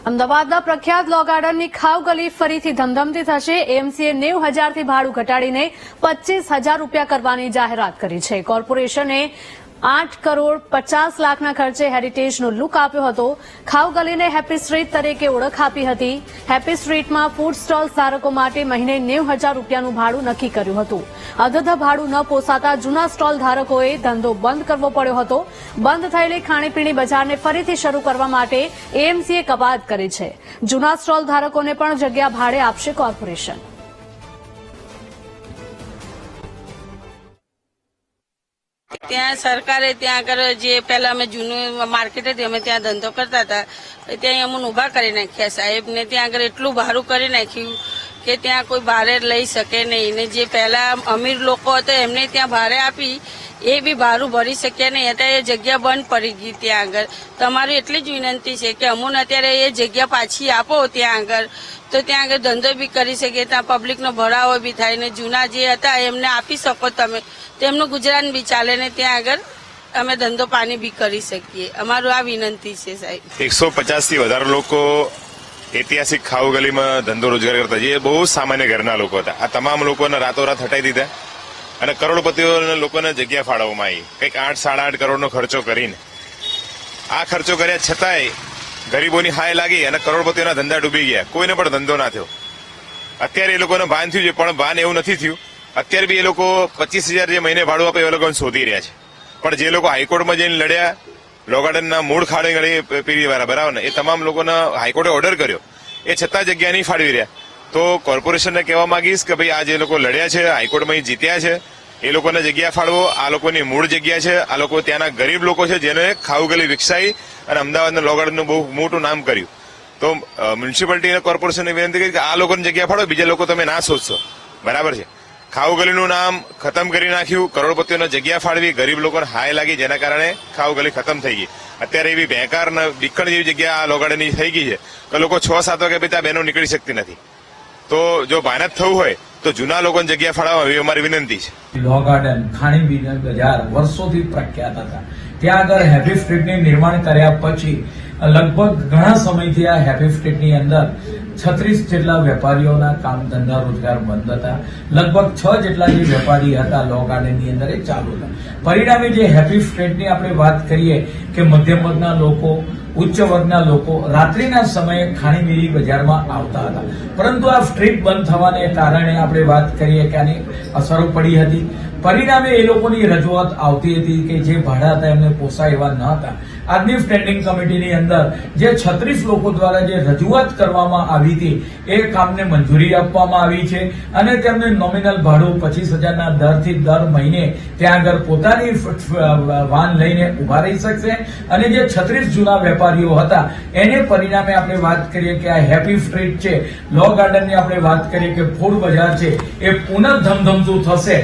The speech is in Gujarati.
અમદાવાદના પ્રખ્યાત લો ગાર્ડનની ખાવ ગલી ફરીથી ધમધમતી થશે. એએમસીએ 90,000 થી ભાડું ઘટાડીને 25,000 રૂપિયા કરવાની જાહેરાત કરી છે. કોર્પોરેશને 8 કરોડ 50 લાખના ખર્ચે હેરિટેજનો લુક આપ્યો હતો. ખાવ ગલીને હેપી સ્ટ્રીટ તરીકે ઓળખ આપી હતી. હેપી સ્ટ્રીટમાં ફૂડ સ્ટોલ ધારકો માટે મહિને 90,000 રૂપિયાનું ભાડું નક્કી કર્યું હતું. અધધ ભાડું ન પોસાતા જૂના સ્ટોલ ધારકોએ ધંધો બંધ કરવો પડ્યો હતો. બંધ થયેલી ખાણીપીણી બજારને ફરીથી શરૂ કરવા માટે એએમસીએ કવાયત કરી છે. જૂના સ્ટોલ ધારકોને પણ જગ્યા ભાડે આપશે કોર્પોરેશન. ત્યાં સરકારે ત્યાં આગળ જે પહેલા અમે જૂનું માર્કેટ હતી અમે ત્યાં ધંધો કરતા હતા ત્યાં અમને ઉભા કરી નાખ્યા સાહેબને. ત્યાં આગળ એટલું ભાડું કરી નાખ્યું કે ત્યાં કોઈ ભાડે લઈ શકે નહીં. ને જે પહેલા અમીર લોકો હતા એમને ત્યાં ભાડે આપી એ બી ભાડું ભરી શક્યા નહીં. અત્યારે એ જગ્યા બંધ પડી ગઈ. ત્યાં આગળ તમારી એટલી જ વિનંતી છે કે અમને અત્યારે એ જગ્યા પાછી આપો ત્યાં આગળ, તો ત્યાં આગળ ધંધો બી કરી શકીએ, ત્યાં પબ્લિકનો ભરાવો બી થાય ને જૂના જે હતા એમને આપી શકો તમે, તેમનું ગુજરાન બી ચાલે ને ત્યાં આગળ અમે ધંધો પાણી બી કરી શકીએ. અમારું આ વિનંતી છે સાહેબ. 150 થી વધારે લોકો ઐતિહાસિક ખાવ ગલીમાં ધંધો રોજગાર કરતા, જે બહુ સામાન્ય ઘરના લોકો હતા. આ તમામ લોકોને રાતોરાત હટાવી દીધા અને કરોડપતિઓ લોકોને જગ્યા ફાળવવામાં આવી. કંઈક 8-8.5 કરોડનો ખર્ચો કરીને આ ખર્ચો કર્યા છતાંય ગરીબોની હાય લાગી અને કરોડપતિઓના ધંધા ડૂબી ગયા. કોઈને પણ ધંધો ના થયો. અત્યારે એ લોકોને ભાન થયું છે, પણ ભાન એવું નથી થયું. અત્યારે બી એ લોકો 25,000 જે મહિને ભાડું આપે એ લોકોને શોધી રહ્યા છે. પણ જે લોકો હાઈકોર્ટમાં જઈને લડ્યા, લો ગાર્ડનના મૂળ ખાડે ગળી પીડી વાળા બરાબર ને, એ તમામ લોકોને હાઈકોર્ટે ઓર્ડર કર્યો, એ છતાં જગ્યા નહીં ફાળવી રહ્યા. તો કોર્પોરેશનને કહેવા માંગીશ કે ભાઈ આ જે લોકો લડ્યા છે, હાઈકોર્ટમાં જીત્યા છે, એ લોકોને જગ્યા ફાળવો. આ લોકોની મૂળ જગ્યા છે. આ લોકો ત્યાંના ગરીબ લોકો છે જેને ખાવ ગલી વિકસાવી અને અમદાવાદના લો ગાર્ડનનું બહુ મોટું નામ કર્યું. તો મ્યુનિસિપાલિટી અને કોર્પોરેશનને વિનંતી કરી કે આ લોકોની જગ્યા ફાળવો, બીજા લોકો તમે ના શોધશો. બરાબર છે. ખાવ ગલીનું નામ ખતમ કરી નાખ્યું, કરોડપતિઓને જગ્યા ફાળવી, ગરીબ લોકોને હાય લાગી, જેના કારણે ખાવ ગલી ખતમ થઈ ગઈ. અત્યારે એવી ભેંકાર બીકણ જેવી જગ્યા આ લો ગાર્ડનની થઈ ગઈ છે કે લોકો 6-7 વાગે પછી ત્યાં બહેનો નીકળી શકતી નથી. તો જો ભાનત થવું હોય તો જૂના લોકોને જગ્યા ફાળવવા એવી અમારી વિનંતી છે. લો ગાર્ડન ખાણીપીણી બજાર વર્ષોથી પ્રખ્યાત હતા. ત્યાં આગળ હેપી સ્ટ્રીટનું નિર્માણ કર્યા પછી લગભગ ઘણા સમયથી આ હેપી સ્ટ્રીટની અંદર 36 જેટલા વેપારીઓના કામ ધંધા રોજગાર બંધ હતા. લગભગ 6 જેટલા જે વેપારી હતા લો ગાર્ડનની અંદર એ ચાલુ હતા. પરિણામે જે હેપી સ્ટ્રીટની આપણે વાત કરીએ કે મધ્યમ વર્ગના લોકો, ઉચ્ચ વર્ગના લોકો રાત્રિના સમયે ખાણીપીણી બજારમાં આવતા હતા. પરંતુ આ સ્ટ્રીટ બંધ થવાને કારણે આપણે વાત કરીએ કે આની અસરો પડી હતી. પરિણામે એ લોકોની રજૂઆત આવતી હતી કે જે ભાડા હતા એમને પોસાય એવા ન હતા. આજની સ્ટેન્ડિંગ કમિટીની અંદર જે 36 લોકો દ્વારા જે રજૂઆત કરવામાં આવી હતી એ કામને મંજૂરી આપવામાં આવી છે અને તેમને નોમિનલ ભાડું 25,000ના દરથી દર મહિને ત્યાં આગળ પોતાની વાન લઈને ઉભા રહી શકશે. અને જે 36 જૂના વેપારીઓ હતા એને પરિણામે આપણે વાત કરીએ કે આ હેપી સ્ટ્રીટ છે, લો ગાર્ડનની આપણે વાત કરીએ કે ફૂડ બજાર છે, એ પુનઃ ધમધમતું થશે.